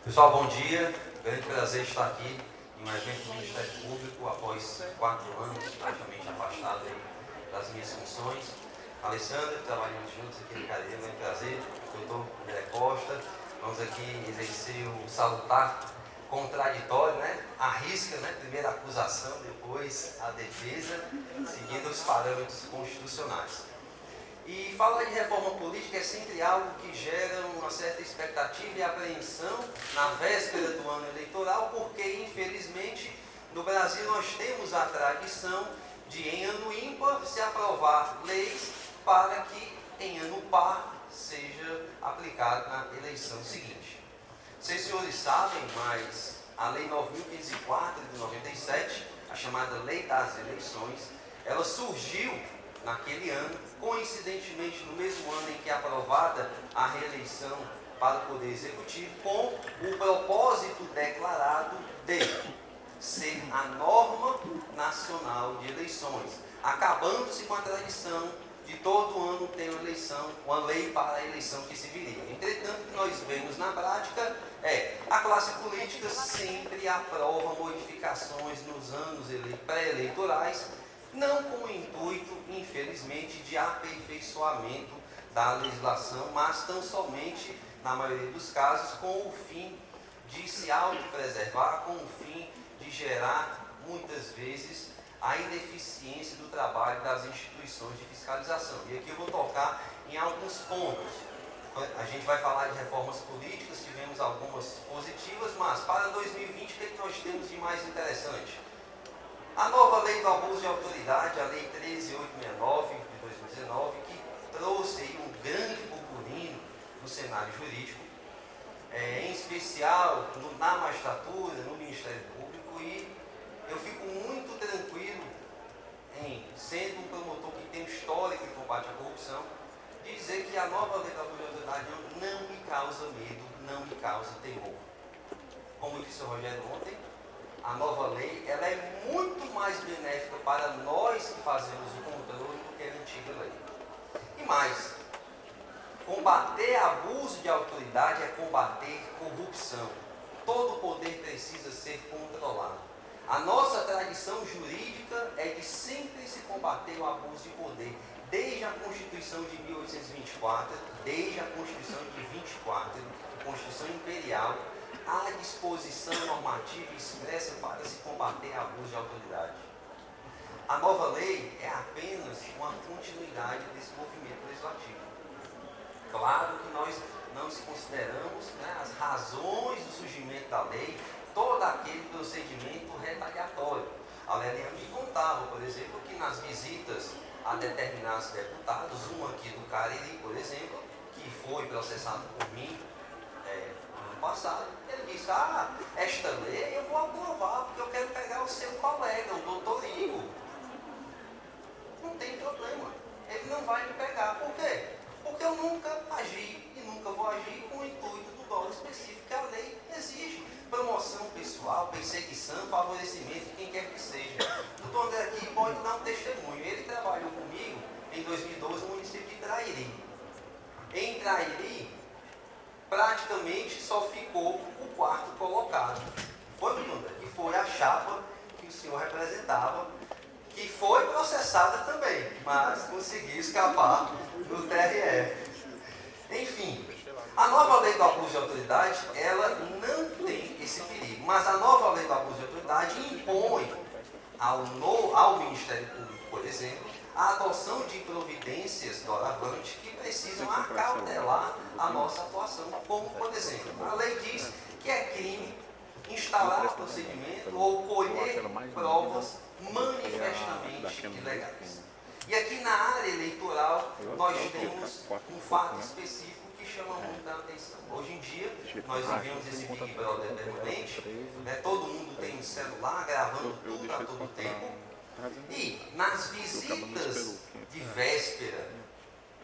Pessoal, bom dia. Grande prazer estar aqui em um evento do Ministério Público após 4 anos praticamente afastado aí das minhas funções. Alessandra, trabalhamos juntos aqui no Cadeira, grande prazer. Doutor André Costa, vamos aqui exercer o salutar contraditório, né? Arrisca, né? Primeiro a acusação, depois a defesa, seguindo os parâmetros constitucionais. E falar de reforma política é sempre algo que gera uma certa expectativa e apreensão na véspera do ano eleitoral, porque, infelizmente, no Brasil nós temos a tradição de, em ano ímpar, se aprovar leis para que, em ano par, seja aplicado na eleição seguinte. Vocês, senhores, sabem, mas a Lei 9.504 de 97, a chamada Lei das Eleições, ela surgiu naquele ano, coincidentemente no mesmo ano em que é aprovada a reeleição para o Poder Executivo, com o propósito declarado de ser a norma nacional de eleições, acabando-se com a tradição de todo ano ter uma eleição, uma lei para a eleição que se viria. Entretanto, o que nós vemos na prática é a classe política sempre aprova modificações nos anos pré-eleitorais, não com o intuito, infelizmente, de aperfeiçoamento da legislação, mas tão somente, na maioria dos casos, com o fim de se autopreservar, com o fim de gerar, muitas vezes, a ineficiência do trabalho das instituições de fiscalização. E aqui eu vou tocar em alguns pontos. A gente vai falar de reformas políticas, tivemos algumas positivas, mas para 2020, o que nós temos de mais interessante? A nova lei do abuso de autoridade, a Lei 13.869 de 2019, que trouxe aí um grande burburinho no cenário jurídico, em especial na magistratura, no Ministério Público, e eu fico muito tranquilo em, sendo um promotor que tem histórico em combate à corrupção, de dizer que a nova lei do abuso de autoridade não me causa medo, não me causa temor. Como disse o Rogério ontem, a nova lei ela é muito mais benéfica para nós que fazemos o controle do que a antiga lei. E mais, combater abuso de autoridade é combater corrupção. Todo poder precisa ser controlado. A nossa tradição jurídica é de sempre se combater o abuso de poder, desde a Constituição de 1824, desde a Constituição de 24, a Constituição Imperial, a disposição normativa expressa para se combater abuso de autoridade. A nova lei é apenas uma continuidade desse movimento legislativo. Claro que nós não consideramos, né, as razões do surgimento da lei, todo aquele procedimento retaliatório. A Leliane me contava, por exemplo, que nas visitas a determinados deputados, um aqui do Cariri, por exemplo, que foi processado por mim ano passado, ele disse, esta lei eu vou aprovar, porque eu quero pegar o seu colega, o doutor Igor. Não tem problema, ele não vai me pegar. Por quê? Porque eu nunca agi e nunca vou agir com o intuito do dolo específico que a lei exige. Promoção pessoal, perseguição, favorecimento de quem quer que seja. O doutor André aqui pode dar um testemunho. Ele trabalhou comigo em 2012 no município de Trairi. Em Trairi, praticamente só ficou o quarto colocado. Foi, doutor André? Que foi a chapa que o senhor representava, que foi processada também, mas conseguiu escapar do TRE. Enfim, a nova lei do abuso de autoridade, ela não tem esse perigo, mas a nova lei do abuso de autoridade impõe ao Ministério Público, por exemplo, a adoção de providências doravante que precisam acautelar a nossa atuação, como, por exemplo, a lei diz que é crime instalar procedimento ou colher provas manifestamente ilegais. E aqui na área eleitoral, nós temos um fato específico que chama muito a atenção. Hoje em dia, nós vivemos esse Big Brother permanente, né? Todo mundo tem um celular gravando tudo a todo tempo. E nas visitas de véspera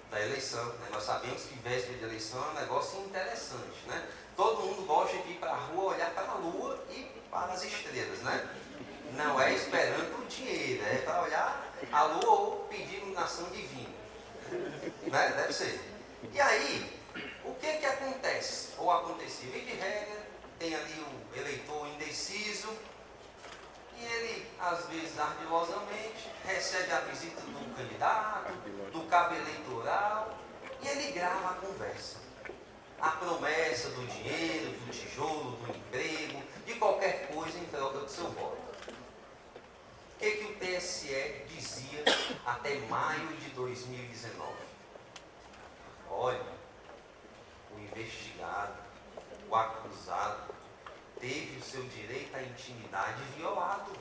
da eleição, né? Nós sabemos que véspera de eleição é um negócio interessante, né? Todo mundo gosta de ir para a rua, olhar para a lua e para as estrelas, né? Não é esperando o dinheiro, é para olhar a lua ou pedir iluminação divina, né? Deve ser. E aí, o que acontece? Ou acontecia? E de regra, tem ali o eleitor indeciso, e ele, às vezes, ardilosamente, recebe a visita do candidato, do cabo eleitoral, e ele grava a conversa. A promessa do dinheiro, do tijolo, do emprego, de qualquer coisa em troca do seu voto. O que o TSE dizia até maio de 2019? Olha, o investigado, o acusado, teve o seu direito à intimidade violado.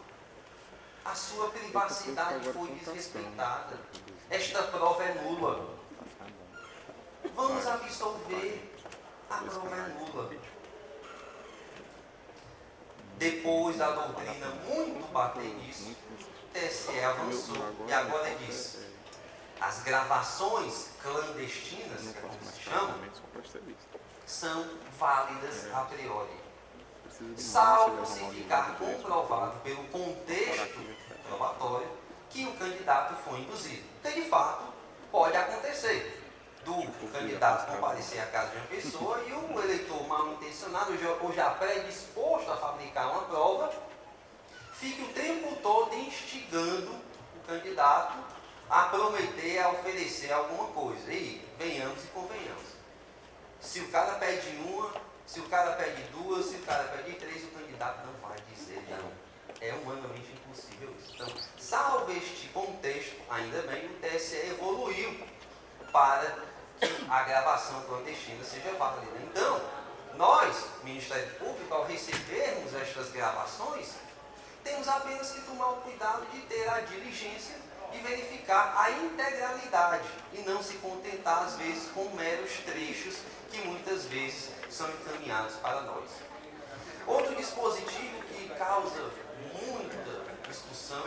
A sua privacidade foi desrespeitada. Esta prova é nula. Vamos absolver. A prova é nula. Depois da doutrina muito bater nisso, o TSE avançou e agora diz: as gravações clandestinas, que é como se chama, são válidas a priori, salvo se ficar comprovado pelo contexto probatório que o candidato foi induzido. Porque, de fato, pode acontecer do candidato comparecer à casa de uma pessoa e o eleitor mal intencionado ou já predisposto a fabricar uma prova fique o tempo todo instigando o candidato a prometer, a oferecer alguma coisa. E venhamos e convenhamos. Se o cara pede uma, se o cara pede duas, se o cara pede três, o candidato não vai dizer não. É humanamente impossível isso. Então, salvo este contexto, ainda bem, o TSE evoluiu para que a gravação clandestina seja válida. Então, nós, Ministério Público, ao recebermos estas gravações, temos apenas que tomar o cuidado de ter a diligência de verificar a integralidade e não se contentar, às vezes, com meros trechos que muitas vezes são encaminhados para nós. Outro dispositivo que causa muita discussão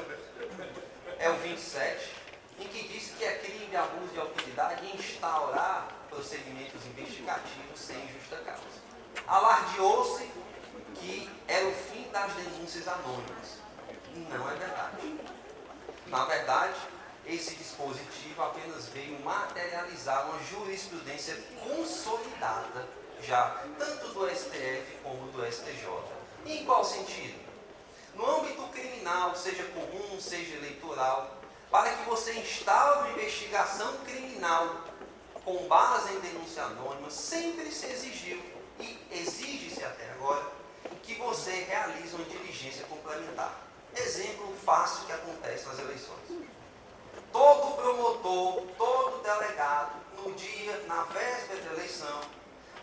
é o 27, em que diz que é crime de abuso de autoridade instaurar procedimentos investigativos sem justa causa. Alardeou-se que era o fim das denúncias anônimas. Não é verdade. Na verdade, esse dispositivo apenas veio materializar uma jurisprudência consolidada, já tanto do STF como do STJ. E em qual sentido? No âmbito criminal, seja comum, seja eleitoral, para que você instaure uma investigação criminal com base em denúncia anônima, sempre se exigiu, e exige-se até agora, que você realize uma diligência complementar. Exemplo fácil que acontece nas eleições. Todo promotor, todo delegado, no dia, na véspera da eleição,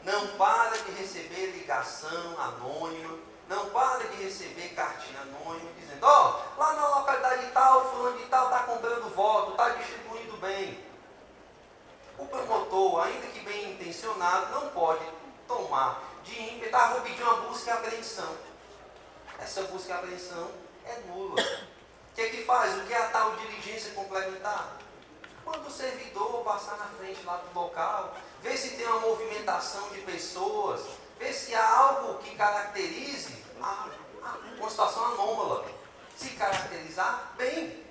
não para de receber ligação anônima, não para de receber cartinha anônima, dizendo, lá na localidade tal, fulano de tal está comprando voto, está distribuindo bem. O promotor, ainda que bem intencionado, não pode tomar de ímpeto, vou pedir uma busca e apreensão. Essa busca e apreensão é nula. O que faz? O que é a tal diligência complementar? Quando o servidor passar na frente lá do local, ver se tem uma movimentação de pessoas, ver se há algo que caracterize uma situação anômala. Se caracterizar, bem,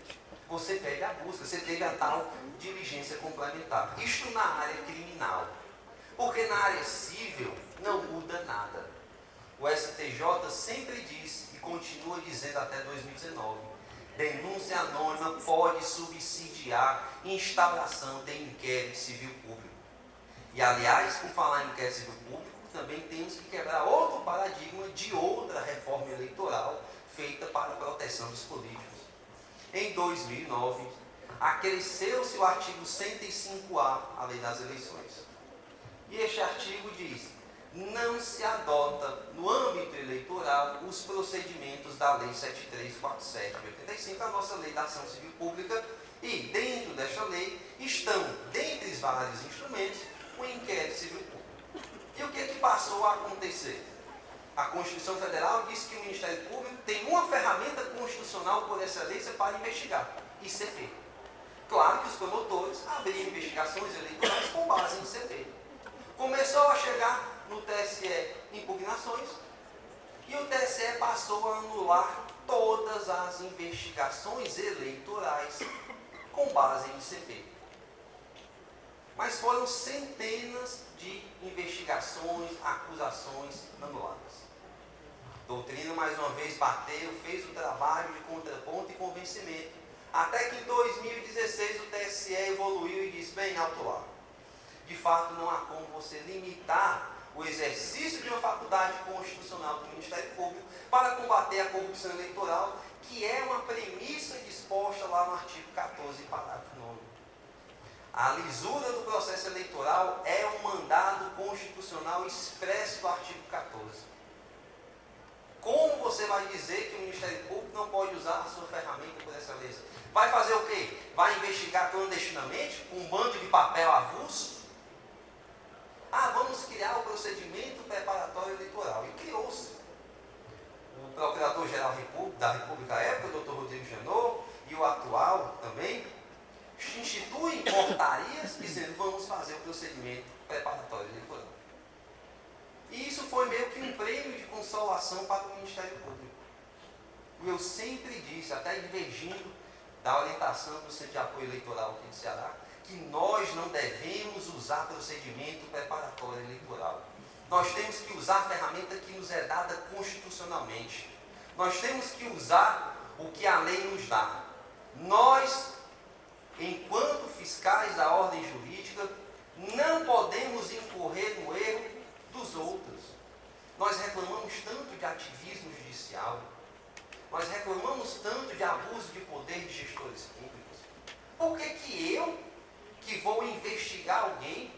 você pede a busca, você teve a tal diligência complementar. Isto na área criminal. Porque na área civil não muda nada. O STJ sempre diz, e continua dizendo até 2019, denúncia anônima pode subsidiar instauração de inquérito civil público. E, aliás, por falar em inquérito civil público, também temos que quebrar outro paradigma de outra reforma eleitoral feita para a proteção dos políticos. Em 2009, acresceu-se o artigo 105A, a Lei das Eleições. E este artigo diz: não se adota, no âmbito eleitoral, os procedimentos da Lei 7347 de 85, a nossa Lei da Ação Civil Pública, e dentro desta lei estão, dentre os vários instrumentos, o inquérito civil público. E o que passou a acontecer? A Constituição Federal diz que o Ministério Público tem uma ferramenta constitucional por excelência para investigar, ICP. Claro que os promotores abriram investigações eleitorais com base em ICP. Começou a chegar no TSE impugnações e o TSE passou a anular todas as investigações eleitorais com base em ICP. Mas foram centenas de investigações, acusações anuladas. Doutrina, mais uma vez, bateu, fez o trabalho de contraponto e convencimento. Até que em 2016 o TSE evoluiu e disse, bem, alto lá, de fato não há como você limitar o exercício de uma faculdade constitucional do Ministério Público para combater a corrupção eleitoral, que é uma premissa disposta lá no artigo 14, parágrafo 9. A lisura do processo eleitoral é um mandado constitucional expresso do artigo 14. Como você vai dizer que o Ministério Público não pode usar a sua ferramenta por essa lei? Vai fazer o quê? Vai investigar clandestinamente com um bando de papel avulso? Vamos criar o procedimento preparatório eleitoral. E criou-se. O Procurador-Geral da República à época, o Dr. Rodrigo Janot, e o atual também, instituem portarias dizendo vamos fazer o procedimento preparatório eleitoral. E isso foi meio que um prêmio de consolação para o Ministério Público. Eu sempre disse, até divergindo da orientação do Centro de Apoio Eleitoral aqui do Ceará, que nós não devemos usar procedimento preparatório eleitoral. Nós temos que usar a ferramenta que nos é dada constitucionalmente. Nós temos que usar o que a lei nos dá. Nós, enquanto fiscais da ordem jurídica, não podemos incorrer no erro dos outros. Nós reclamamos tanto de ativismo judicial, nós reclamamos tanto de abuso de poder de gestores públicos. Por que eu, que vou investigar alguém,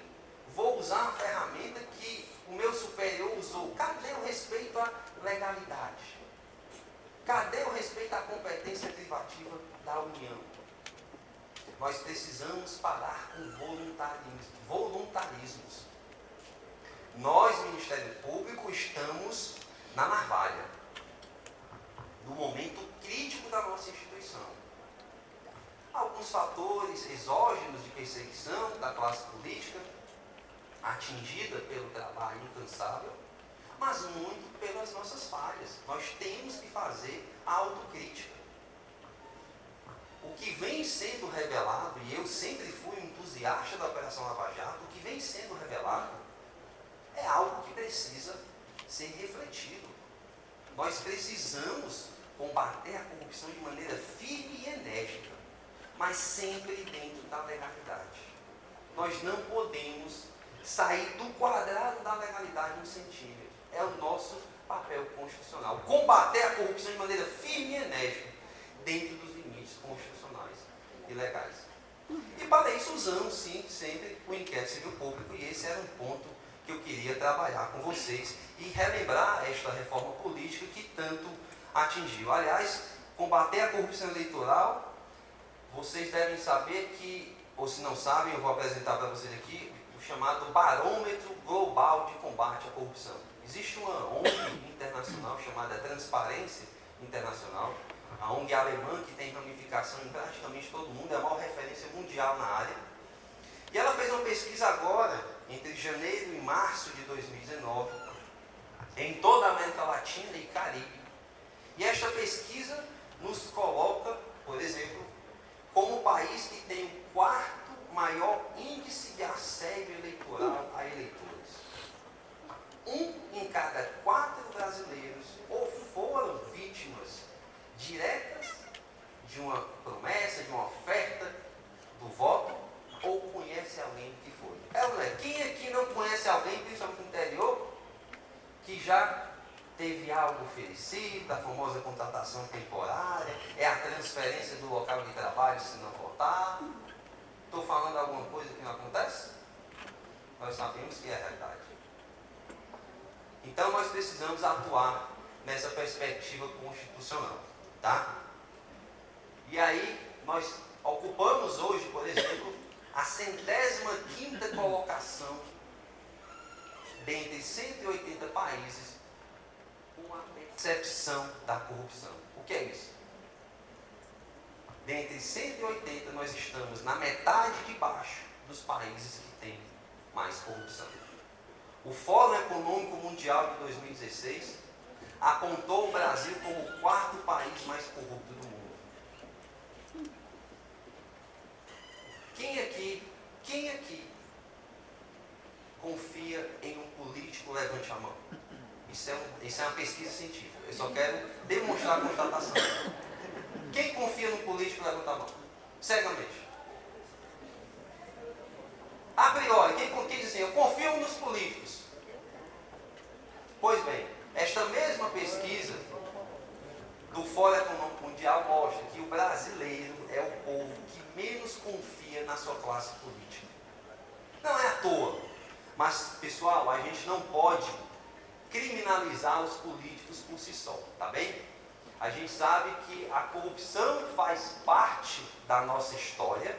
vou usar uma ferramenta que o meu superior usou? Cadê o respeito à legalidade? Cadê o respeito à competência privativa da União? Nós precisamos parar com voluntarismos. Nós, Ministério Público, estamos na navalha, no momento crítico da nossa instituição. Alguns fatores exógenos de perseguição da classe política, atingida pelo trabalho incansável, mas muito pelas nossas falhas. Nós temos que fazer a autocrítica. O que vem sendo revelado, e eu sempre fui um entusiasta da Operação Lava Jato, o que vem sendo revelado é algo que precisa ser refletido. Nós precisamos combater a corrupção de maneira firme e enérgica, mas sempre dentro da legalidade. Nós não podemos sair do quadrado da legalidade um centímetro. É o nosso papel constitucional. Combater a corrupção de maneira firme e enérgica, dentro dos limites constitucionais e legais. E para isso usamos, sim, sempre o inquérito civil público, e esse era um ponto que eu queria trabalhar com vocês e relembrar esta reforma política que tanto atingiu. Aliás, combater a corrupção eleitoral, vocês devem saber que, ou se não sabem, eu vou apresentar para vocês aqui o chamado Barômetro Global de Combate à Corrupção. Existe uma ONG internacional chamada Transparência Internacional, a ONG alemã que tem ramificação em praticamente todo mundo, é a maior referência mundial na área. E ela fez uma pesquisa agora, entre janeiro e março de 2019, em toda a América Latina e Caribe. E esta pesquisa nos coloca, por exemplo, como o país que tem o quarto maior índice de assédio eleitoral a eleitores. 1 em cada 4 brasileiros ou foram vítimas diretas de uma promessa, de uma oferta do voto, ou conhece alguém que foi. Quem aqui não conhece alguém, principalmente no interior, que já teve algo oferecido, a famosa contratação temporária, é a transferência do local de trabalho se não votar? Estou falando alguma coisa que não acontece? Nós sabemos que é a realidade. Então nós precisamos atuar nessa perspectiva constitucional, tá? E aí nós ocupamos hoje, por exemplo, a 105ª colocação dentre 180 países com a percepção da corrupção. O que é isso? Dentre 180 nós estamos na metade de baixo dos países que têm mais corrupção. O Fórum Econômico Mundial de 2016 apontou o Brasil como o 4º país mais corrupto do mundo. Quem aqui confia em um político? Levante a mão. Isso é uma pesquisa científica. Eu só quero demonstrar a constatação. Quem confia no político, levanta a mão. Cegamente. A priori, quem diz assim, eu confio nos políticos. Pois bem, esta mesma pesquisa do Fórum Econômico Mundial mostra que o brasileiro é o povo que menos confia na sua classe política. Não é à toa. Mas, pessoal, a gente não pode criminalizar os políticos por si só, tá bem? A gente sabe que a corrupção faz parte da nossa história.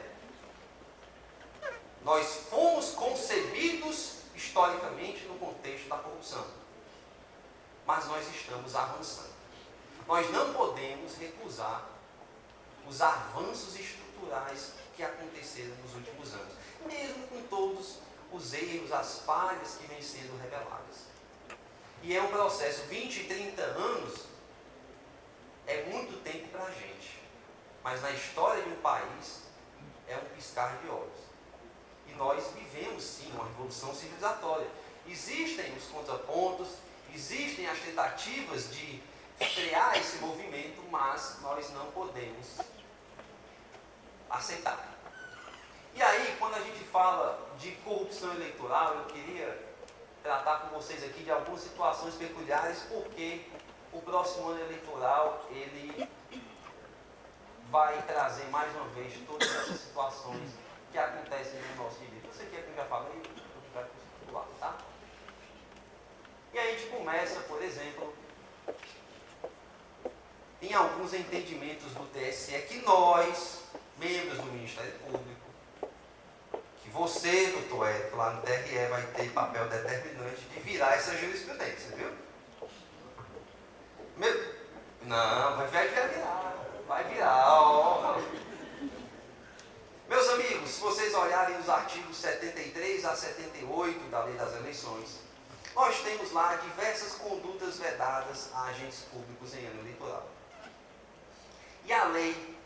Nós fomos concebidos historicamente no contexto da corrupção. Mas nós estamos avançando. Nós não podemos recusar os avanços estruturais que aconteceram nos últimos anos, mesmo com todos os erros, as falhas que vêm sendo reveladas. E é um processo, 20, 30 anos é muito tempo para a gente, mas na história de um país é um piscar de olhos. E nós vivemos sim uma revolução civilizatória. Existem os contrapontos, existem as tentativas de frear esse movimento, mas nós não podemos aceitar. E aí, quando a gente fala de corrupção eleitoral, eu queria tratar com vocês aqui de algumas situações peculiares, porque o próximo ano eleitoral, ele vai trazer mais uma vez todas essas situações que acontecem no nosso direito. Isso aqui é que eu já falei, eu vai pular, tá? E aí a gente começa, por exemplo, em alguns entendimentos do TSE que nós, membros do Ministério Público, que você, doutor Érico, lá no TRE, vai ter papel determinante de virar essa jurisprudência, viu? Não, vai virar, ó. Meus amigos, se vocês olharem os artigos 73 a 78 da Lei das Eleições, nós temos lá diversas condutas vedadas a agentes públicos em ano eleitoral. E a lei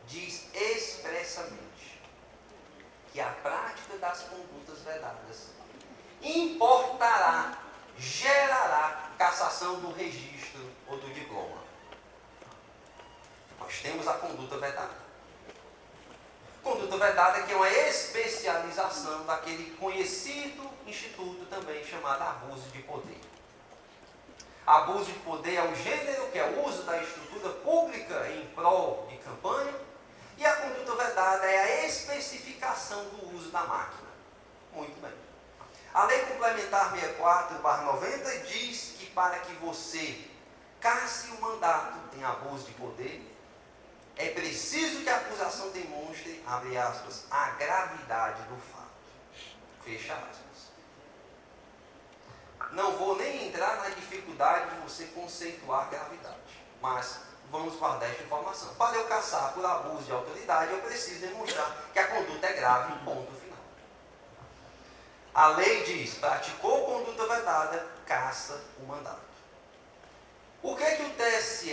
diz expressamente que a prática das condutas vedadas importará, gerará cassação do registro ou do diploma. Nós temos a conduta vedada. Conduta vedada que é uma especialização daquele conhecido instituto também chamado abuso de poder. Abuso de poder é o gênero que é o uso da estrutura pública em prol de campanha, e a conduta vedada é a especificação do uso da máquina. Muito bem. A Lei Complementar 64/90 diz que para que você casse o mandato em abuso de poder, é preciso que a acusação demonstre, abre aspas, a gravidade do fato. Fecha aspas. Não vou nem entrar na dificuldade de você conceituar gravidade, mas vamos guardar esta informação. Para eu caçar por abuso de autoridade, eu preciso demonstrar que a conduta é grave, ponto final. A lei diz, praticou conduta vedada, caça o mandato. O que é que o TSE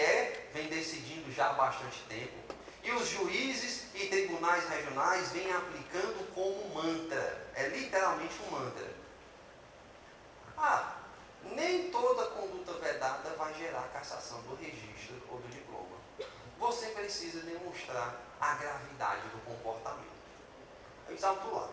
vem decidindo já há bastante tempo, e os juízes e tribunais regionais vêm aplicando como mantra? É literalmente um mantra. Nem toda conduta vedada vai gerar cassação do registro ou do diploma. Você precisa demonstrar a gravidade do comportamento. Exato.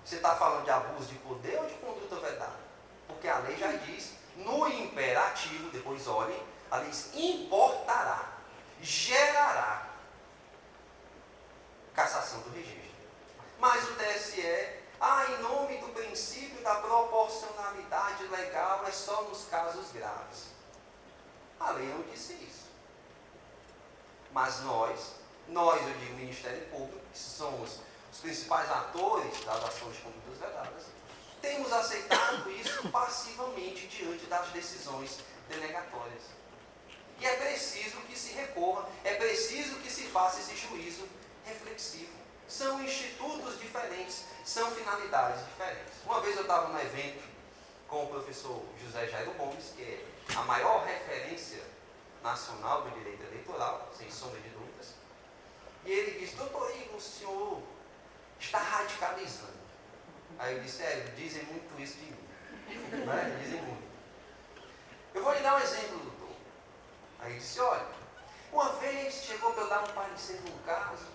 Você está falando de abuso de poder ou de conduta vedada? Porque a lei já diz, no imperativo, depois olhem, a lei diz, importará, gerará cassação do registro. Mas o TSE, em nome do princípio da proporcionalidade legal, é só nos casos graves. A lei não disse isso. Mas nós, eu digo Ministério Público, que somos os principais atores das ações de condutas vedadas, temos aceitado isso passivamente diante das decisões denegatórias. E é preciso que se recorra, é preciso que se faça esse juízo reflexivo. São institutos diferentes, são finalidades diferentes. Uma vez eu estava no evento com o professor José Jairo Gomes, que é a maior referência nacional do direito eleitoral, sem sombra de dúvidas, e ele disse, doutor Igor, o senhor está radicalizando. Aí eu disse, dizem muito isso de mim. Dizem muito. Eu vou lhe dar um exemplo, doutor. Aí ele disse, olha, uma vez chegou para eu dar um parecer num caso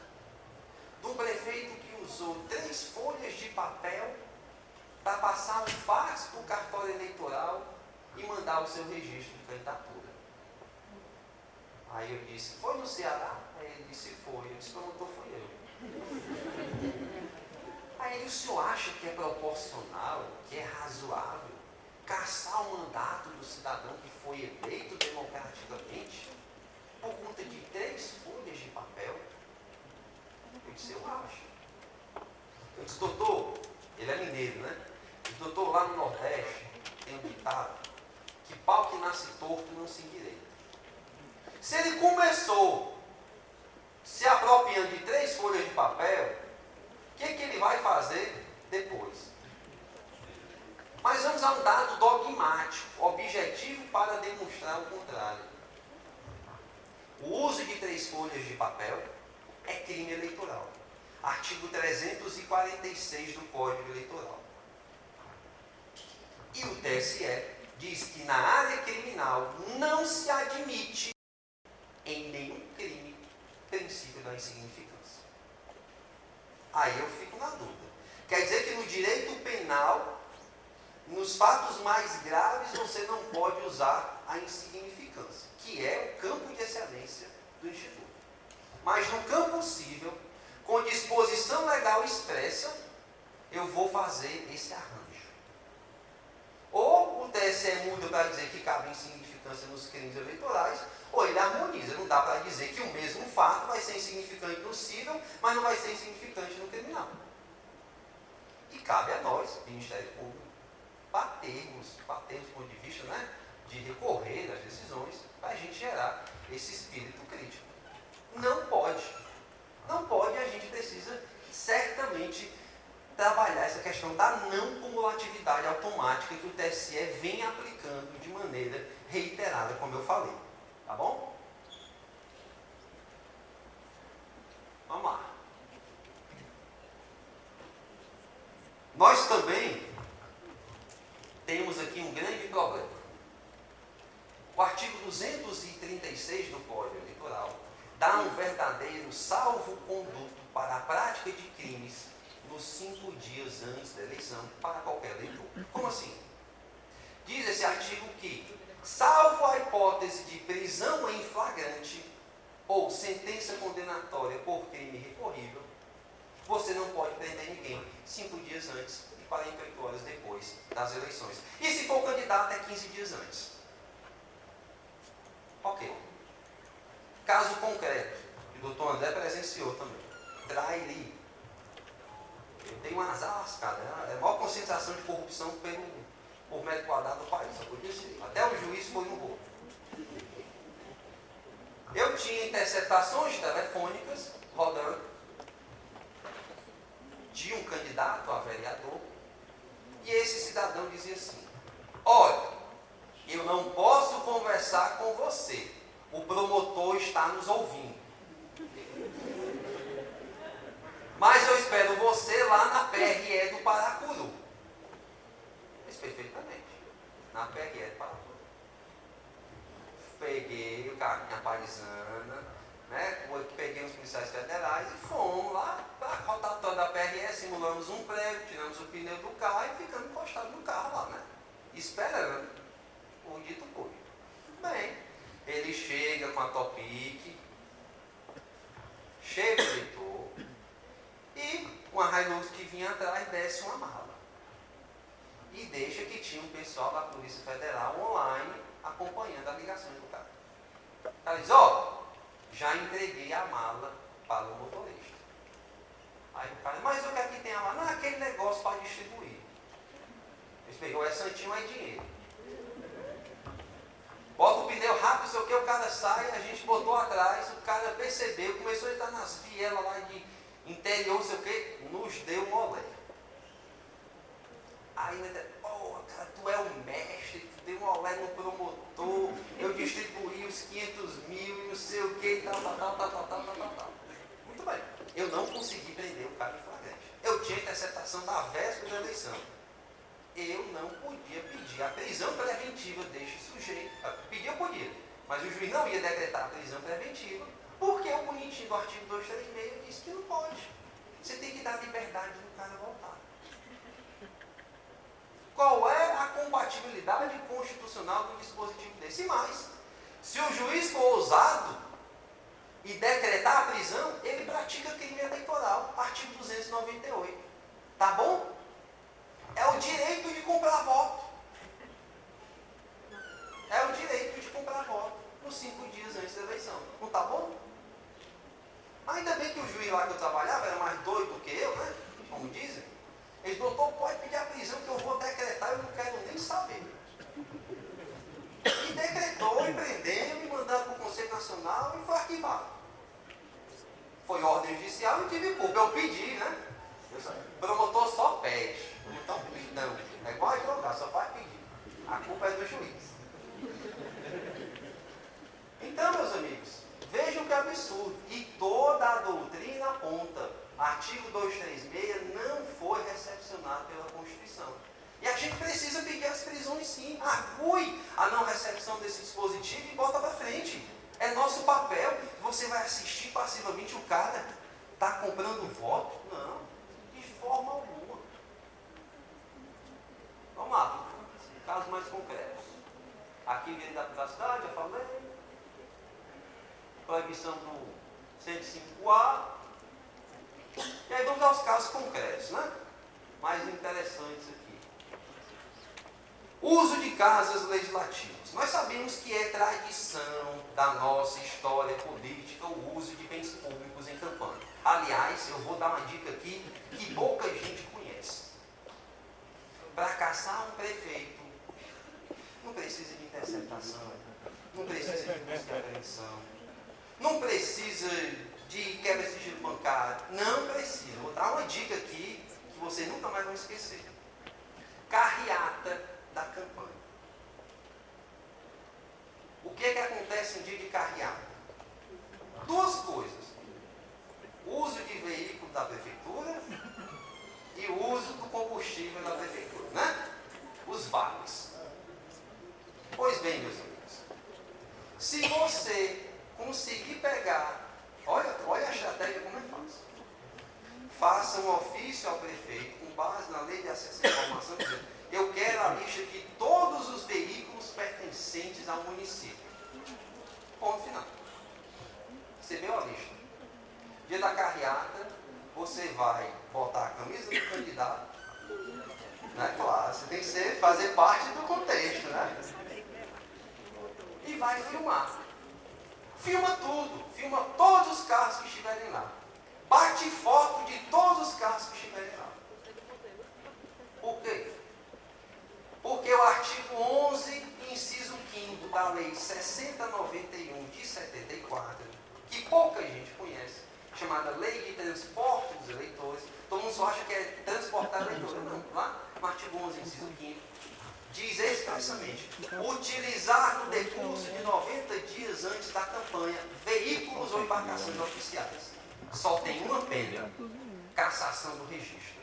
de um prefeito que usou 3 folhas de papel para passar um fax para o cartório eleitoral e mandar o seu registro de candidatura. Aí eu disse, foi no Ceará? Aí ele disse, foi. Eu disse, promotor, fui eu. Aí ele, o senhor acha que é proporcional, que é razoável, cassar o mandato do cidadão que foi eleito democraticamente por conta de 3 folhas de papel? Eu disse, eu acho. Eu disse, doutor, ele é mineiro, né? Eu disse, doutor, lá no Nordeste tem um ditado que pau que nasce torto não se endireita. Se ele começou se apropriando de 3 folhas de papel, o que ele vai fazer depois? Mas vamos a um dado dogmático, objetivo para demonstrar o contrário. O uso de 3 folhas de papel é crime eleitoral. Artigo 346 do Código Eleitoral. E o TSE diz que na área criminal não se admite em nenhum crime princípio da insignificância. Aí eu fico na dúvida. Quer dizer que no direito penal, nos fatos mais graves, você não pode usar a insignificância, que é o campo de excelência do Instituto. Mas no campo civil, com disposição legal expressa, eu vou fazer esse arranjo. Ou o TSE muda para dizer que cabe insignificância nos crimes eleitorais, ou ele harmoniza. Não dá para dizer que o mesmo fato vai ser insignificante no civil, mas não vai ser insignificante no criminal. E cabe a nós, Ministério Público, batermos do ponto de vista, né, de recorrer às decisões, para a gente gerar esse espírito crítico. Não pode. Não pode, e a gente precisa certamente trabalhar essa questão da não cumulatividade automática que o TSE vem aplicando de maneira reiterada, como eu falei. Tá bom? Vamos lá. Nós também temos aqui um grande problema. O artigo 236 do Código Eleitoral dá um verdadeiro salvo-conduto para a prática de crimes nos 5 dias antes da eleição para qualquer eleitor. Como assim? Diz esse artigo que, salvo a hipótese de prisão em flagrante ou sentença condenatória por crime recorrível, você não pode prender ninguém 5 dias antes e 48 horas depois das eleições. E se for candidato, é 15 dias antes. Ok. Caso concreto, que o doutor André presenciou também. Trairi. Eu tenho umas lascadas, né? É a maior concentração de corrupção por metro quadrado do país, só podia ser. Até o juiz foi no rolo. Eu tinha interceptações telefônicas rodando de um candidato a vereador, e esse cidadão dizia assim: olha, eu não posso conversar com você, o promotor está nos ouvindo. Mas eu espero você lá na PRE do Paracuru. Disse perfeitamente. Na PRE do Paracuru. Peguei o carro, minha paisana, né? Peguei os policiais federais e fomos lá para a rotatória da PRE, simulamos um prego, tiramos o pneu do carro e ficamos encostados no carro lá, né? Esperando o dito cujo. Bem, ele chega com a Topic, chega o eleitor, e uma Hilux que vinha atrás desce uma mala. E deixa que tinha um pessoal da Polícia Federal online acompanhando a ligação do cara. O cara diz: ó, já entreguei a mala para o motorista. Aí o cara: mas o que é que tem a mala? Não, aquele negócio para distribuir. Eles pegou, é santinho, é dinheiro. Bota o pneu rápido, sei o que, o cara sai, a gente botou atrás, o cara percebeu, começou a entrar nas vielas lá de interior, sei o que, nos deu molé. Aí, porra, cara, tu é o mestre, tu deu molé no promotor, eu distribuí os 500 mil e não sei o que, tal. Muito bem, eu não consegui prender o cara em flagrante. Eu tinha interceptação da véspera da eleição. eu não podia pedir a prisão preventiva deste sujeito. Pedir eu podia, mas o juiz não ia decretar a prisão preventiva, porque o bonitinho do artigo 236 diz que não pode. Você tem que dar liberdade do cara voltar. Qual é a compatibilidade constitucional do dispositivo desse? E mais, se o juiz for ousado e decretar a prisão, ele pratica crime eleitoral, artigo 298. Tá bom? É o direito de comprar voto. É o direito de comprar voto nos 5 dias antes da eleição. Não tá bom? Ainda bem que o juiz lá que eu trabalhava era mais doido do que eu, né? Como dizem. Ele, doutor, pode pedir a prisão que eu vou decretar, eu não quero nem saber. E decretou, e prendeu, me mandaram para o Conselho Nacional e foi arquivado. Foi ordem judicial e tive culpa. Eu pedi, né? O promotor só pede. Então, não. É igual advogado, só faz pedir. A culpa é do juiz. Então, meus amigos, vejam que absurdo. E toda a doutrina aponta. Artigo 236 não foi recepcionado pela Constituição. E a gente precisa pedir as prisões sim. Argue a não recepção desse dispositivo e bota para frente. É nosso papel. Você vai assistir passivamente o cara está comprando voto? Não, de forma alguma. Vamos lá, casos mais concretos. Aqui em da privacidade, eu falei. Proibição do 105A. E aí vamos aos casos concretos, né? Mais interessantes aqui. Uso de casas legislativas. Nós sabemos que é tradição da nossa história política o uso de bens públicos em campanha. Aliás, eu vou dar uma dica aqui que pouca gente conhece. Para caçar um prefeito, não precisa de interceptação, não precisa de busca e apreensão, não precisa de quebra de sigilo bancário, não precisa. Vou dar uma dica aqui que vocês nunca mais vão esquecer. Carreata da campanha. O que é que acontece em dia de carreata? Duas coisas. O uso de veículo da prefeitura e o uso do combustível da prefeitura, né? Os vales. Pois bem, meus amigos, se você conseguir pegar, olha a estratégia como é fácil. Faça um ofício ao prefeito com base na lei de acesso à informação, dizendo, eu quero a lista de todos os veículos pertencentes ao município. Ponto final. Você viu a lista. Dia da carreata, você vai botar a camisa do candidato, né? Claro, você tem que fazer parte do contexto, né? E vai filmar. Filma tudo, filma todos os carros que estiverem lá. Bate foto de todos os carros que estiverem lá. Por quê? Porque o artigo 11, inciso 5º da Lei 6091 de 74, que pouca gente conhece, chamada Lei de Transporte dos Eleitores, todo mundo só acha que é transportar eleitores. Não, lá no artigo 11, inciso 5º, diz expressamente, utilizar no decurso de 90 dias antes da campanha, veículos ou embarcações oficiais. Só tem uma pena, cassação do registro.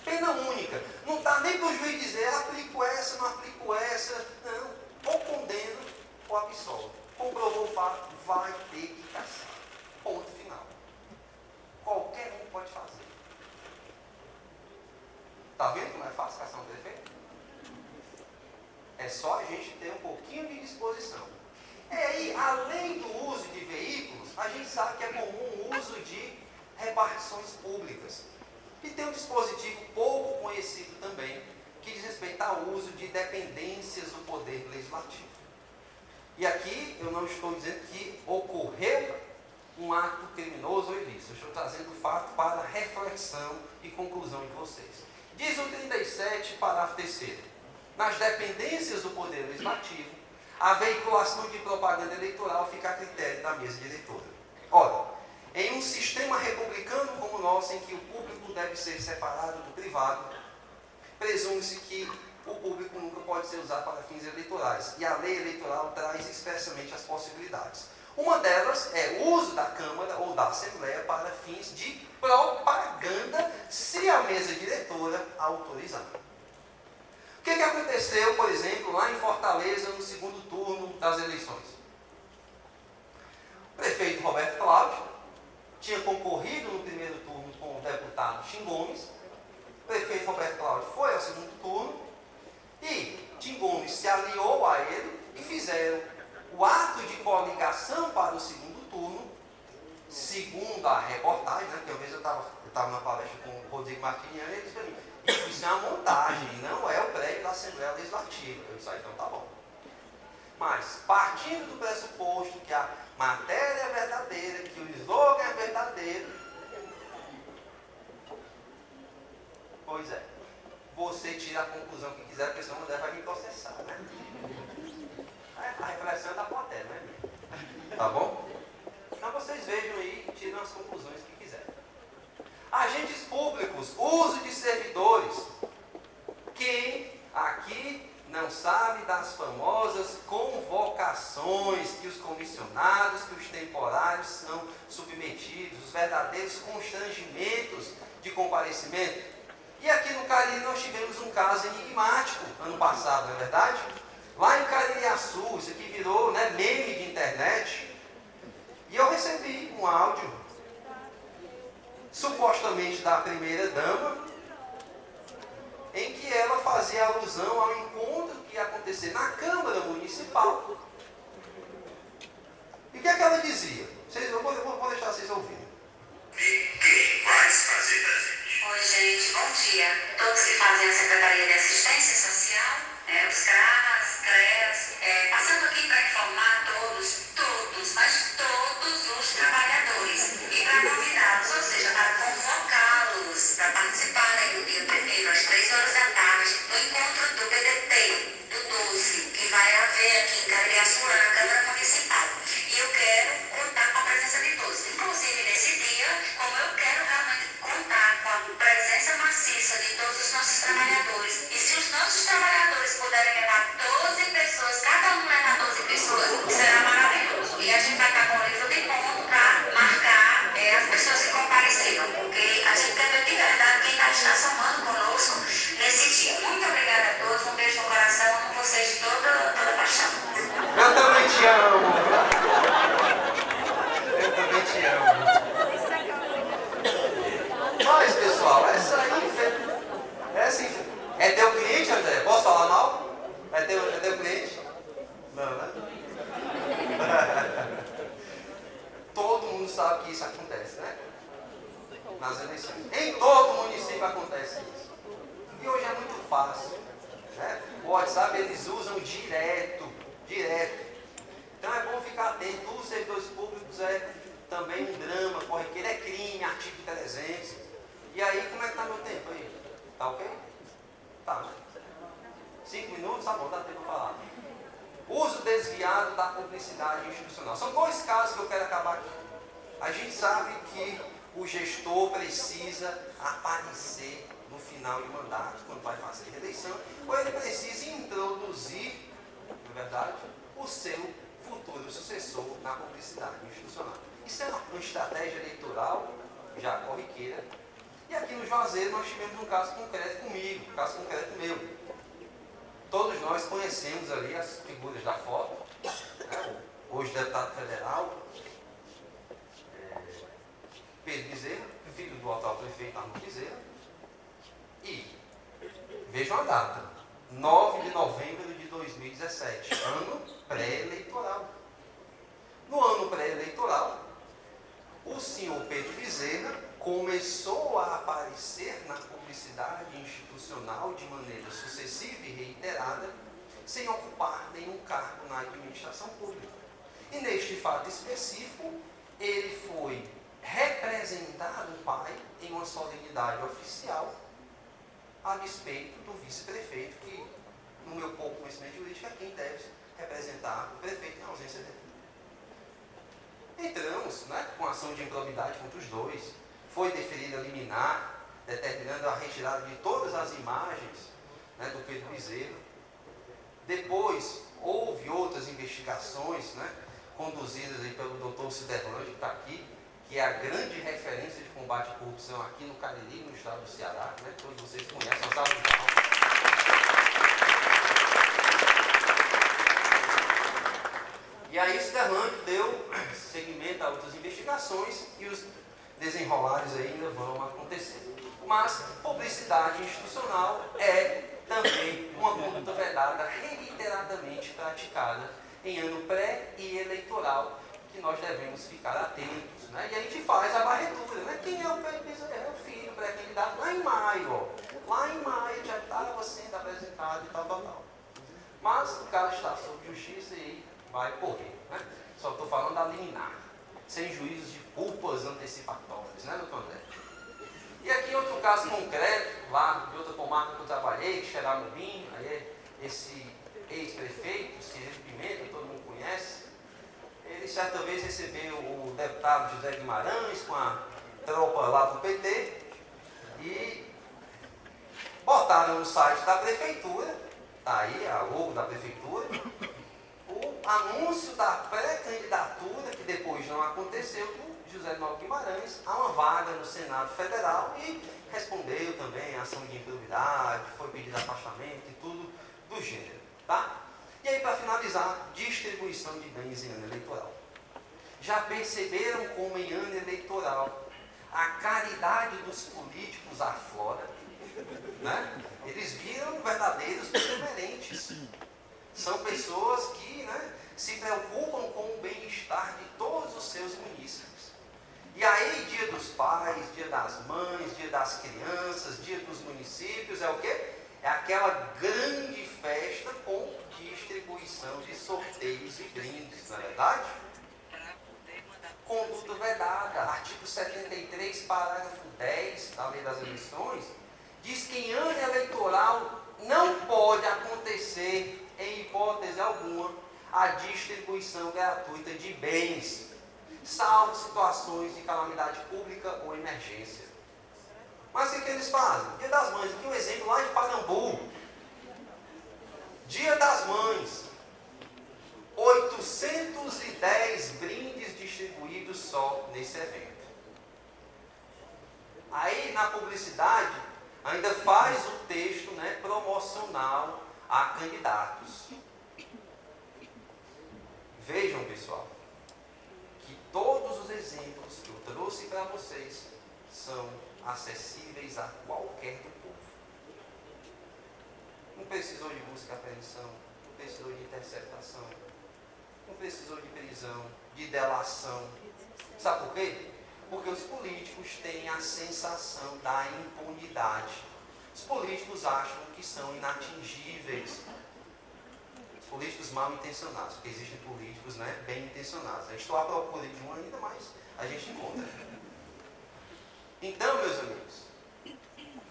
Pena única. Não está nem para o juiz dizer, aplico essa, não aplico essa. Não. Ou condena ou absolve. Comprovou o fato, vai ter que caçar. Ponto final. Qualquer um pode fazer. Está vendo como é fácil caçar um prefeito? É só a gente ter um pouquinho de disposição. E aí, além do uso de veículos, a gente sabe que é comum o uso de repartições públicas. E tem um dispositivo pouco conhecido também, que diz respeito ao uso de dependências do Poder Legislativo. E aqui eu não estou dizendo que ocorreu um ato criminoso ou ilícito. Eu estou trazendo o fato para reflexão e conclusão de vocês. Diz o 37, parágrafo 3º. Nas dependências do Poder Legislativo, a veiculação de propaganda eleitoral fica a critério da mesa diretora. Ora, em um sistema republicano como o nosso, em que o público deve ser separado do privado, presume-se que o público nunca pode ser usado para fins eleitorais. E a lei eleitoral traz expressamente as possibilidades. Uma delas é o uso da Câmara ou da Assembleia para fins de propaganda, se a mesa diretora autorizar. O que aconteceu, por exemplo, lá em Fortaleza, no segundo turno das eleições? O prefeito Roberto Cláudio tinha concorrido no primeiro turno com o deputado Tim Gomes. O prefeito Roberto Cláudio foi ao segundo turno e Tim Gomes se aliou a ele e fizeram o ato de coligação para o segundo turno, segundo a reportagem, né, que uma vez eu estava na palestra com o Rodrigo Martiniano e ele disse para mim, isso é uma montagem, não é o prédio da Assembleia Legislativa. Eu disse, então tá bom. Mas, partindo do pressuposto que a matéria é verdadeira, que o slogan é verdadeiro, pois é, você tira a conclusão que quiser, porque senão não vai me processar, né? A reflexão é da plateia, né? Tá bom? Então vocês vejam aí e tiram as conclusões que quiserem. Agentes públicos, uso de servidores. Quem aqui não sabe das famosas convocações que os comissionados, que os temporários são submetidos, os verdadeiros constrangimentos de comparecimento? E aqui no Cariri nós tivemos um caso enigmático ano passado, não é verdade? Lá em Caririaçu, isso aqui virou, né, meme de internet, e eu recebi um áudio, supostamente da primeira-dama, em que ela fazia alusão ao encontro que ia acontecer na Câmara Municipal. E o que é que ela dizia? Eu vou deixar vocês ouvirem. Quem vai fazer pra gente? Oi, gente, bom dia. Todos que fazem a Secretaria de Assistência Social, os CRAS, CREAS, passando aqui para informar mas todos os trabalhadores e para convidá-los, ou seja, para convocá-los para participarem no dia 1º, às 3 horas da tarde, no encontro do PDT, do 12, que vai haver aqui em Caririaçu, na Câmara Municipal. E eu quero contar com a presença de todos. Inclusive, nesse dia, como eu quero realmente contar com a presença maciça de todos os nossos trabalhadores. E se os nossos trabalhadores puderem levar 12 pessoas, cada um levar 12 pessoas, será maravilhoso. E a gente vai estar com o livro de ponto para marcar as pessoas que compareceram, porque a gente quer ver de verdade quem está somando conosco nesse dia. Muito obrigada a todos, um beijo no coração, amo vocês de toda paixão. Eu também te amo. Eu também te amo. Mas, pessoal, essa é teu cliente, André? Posso falar mal? É teu cliente? Não, né? Todo mundo sabe que isso acontece, né? Nas eleições. Em todo município acontece isso. E hoje é muito fácil, né? O WhatsApp eles usam direto. Então é bom ficar atento. Os servidores públicos é também um drama, corriqueiro, é crime, artigo 300. E aí, como é que tá meu tempo aí? Tá ok? Tá, né? 5 minutos? Tá bom, dá tempo para falar. Uso desviado da publicidade institucional. São 2 casos que eu quero acabar aqui. A gente sabe que o gestor precisa aparecer no final de mandato, quando vai fazer reeleição, ou ele precisa introduzir, na verdade, o seu futuro sucessor na publicidade institucional. Isso é uma estratégia eleitoral já corriqueira. E aqui no Juazeiro nós tivemos um caso concreto comigo, um caso concreto meu. Todos nós conhecemos ali as figuras da foto, né? Hoje deputado federal, Pedro Bezerra, filho do atual prefeito Arnaldo Bezerra. E vejam a data, 9 de novembro de 2017, ano pré-eleitoral. No ano pré-eleitoral, o senhor Pedro Bezerra começou a aparecer na publicidade institucional de maneira sucessiva e reiterada, sem ocupar nenhum cargo na administração pública. E neste fato específico, ele foi representar o pai em uma solenidade oficial, a despeito do vice-prefeito, que, no meu pouco conhecimento jurídico, é quem deve representar o prefeito em ausência dele. Entramos, né, com ação de improbidade contra os dois. Foi deferida liminar, determinando a retirada de todas as imagens, né, do Pedro Bezerra. Depois, houve outras investigações, né, conduzidas aí pelo doutor Ciderlândia, que está aqui, que é a grande referência de combate à corrupção aqui no Cariri, no estado do Ceará, né? Todos vocês conhecem, uma salva de palmas. E aí o Ciderlândia deu seguimento a outras investigações e os desenrolares ainda vão acontecer. Mas publicidade institucional é também uma conduta vedada reiteradamente praticada em ano pré e eleitoral, que nós devemos ficar atentos, né? E a gente faz a varredura, né? Quem é o filho pré-candidato? Lá em maio, ó. Lá em maio já estava sendo apresentado e tal. Mas o cara está sob justiça e vai correr, né? Só estou falando da liminar, sem juízos de culpas antecipatórias, né, doutor André? E aqui outro caso concreto, lá de outra comarca que eu trabalhei, que Xeramubim, aí esse ex-prefeito, Cirilo Pimenta, todo mundo conhece, ele certa vez recebeu o deputado José Guimarães com a tropa lá do PT e botaram no site da prefeitura, tá aí a logo da prefeitura, o anúncio da pré-candidatura, que depois não aconteceu, do José Guimarães a uma vaga no Senado Federal e respondeu também a ação de improbidade, foi pedido afastamento e tudo do gênero, tá? E aí, para finalizar, distribuição de bens em ano eleitoral. Já perceberam como em ano eleitoral a caridade dos políticos aflora, né? Eles viram verdadeiros benemerentes. São pessoas que, né, se preocupam com o bem-estar de todos os seus munícipes. E aí, dia dos pais, dia das mães, dia das crianças, dia dos municípios, é o quê? É aquela grande festa com distribuição de sorteios e brindes, não é verdade? Conduta vedada, artigo 73, parágrafo 10 da Lei das Eleições, diz que em ano eleitoral não pode acontecer, em hipótese alguma, a distribuição gratuita de bens, salvo situações de calamidade pública ou emergência. Mas o que eles fazem? Dia das Mães, aqui um exemplo lá em Parambu. Dia das Mães, 810 brindes distribuídos só nesse evento. Aí na publicidade ainda faz o texto, né, promocional a candidatos. Vejam, pessoal, que todos os exemplos que eu trouxe para vocês são acessíveis a qualquer do povo. Não precisou de busca e apreensão, não precisou de interceptação, não precisou de prisão, de delação. Sabe por quê? Porque os políticos têm a sensação da impunidade. Os políticos acham que são inatingíveis. Os políticos mal intencionados, porque existem políticos, né, bem intencionados. A gente está à procura de um ainda, mas a gente encontra. Então, meus amigos,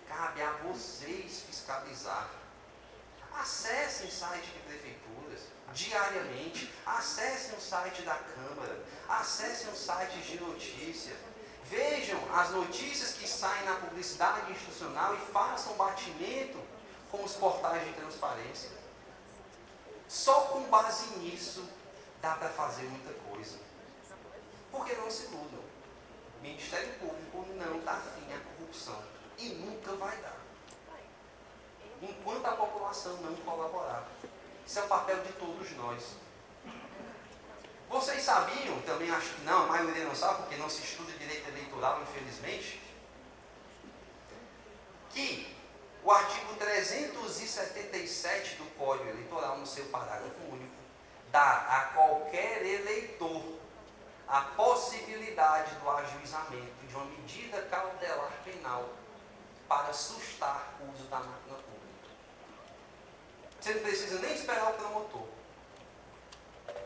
cabe a vocês fiscalizar. Acessem site de prefeituras diariamente, acessem o site da Câmara, acessem os sites de notícia, vejam as notícias que saem na publicidade institucional e façam batimento com os portais de transparência. Só com base nisso dá para fazer muita coisa. Porque não se iludam. O Ministério Público não dá fim à corrupção e nunca vai dar, enquanto a população não colaborar. Isso é o papel de todos nós. Vocês sabiam, também acho que não, a maioria não sabe, porque não se estuda direito eleitoral, infelizmente, que o artigo 377 do Código Eleitoral, no seu parágrafo único, dá a qualquer eleitor a possibilidade do ajuizamento de uma medida cautelar penal para sustar o uso da máquina pública. Você não precisa nem esperar o promotor.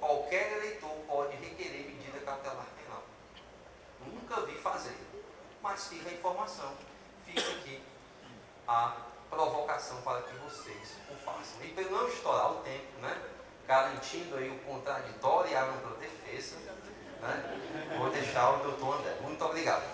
Qualquer eleitor pode requerer medida cautelar penal. Nunca vi fazer, mas fica a informação, fica aqui a provocação para que vocês o façam. E para não estourar o tempo, né, garantindo aí o contraditório e a ampla defesa, né, vou deixar o doutor André. Muito obrigado.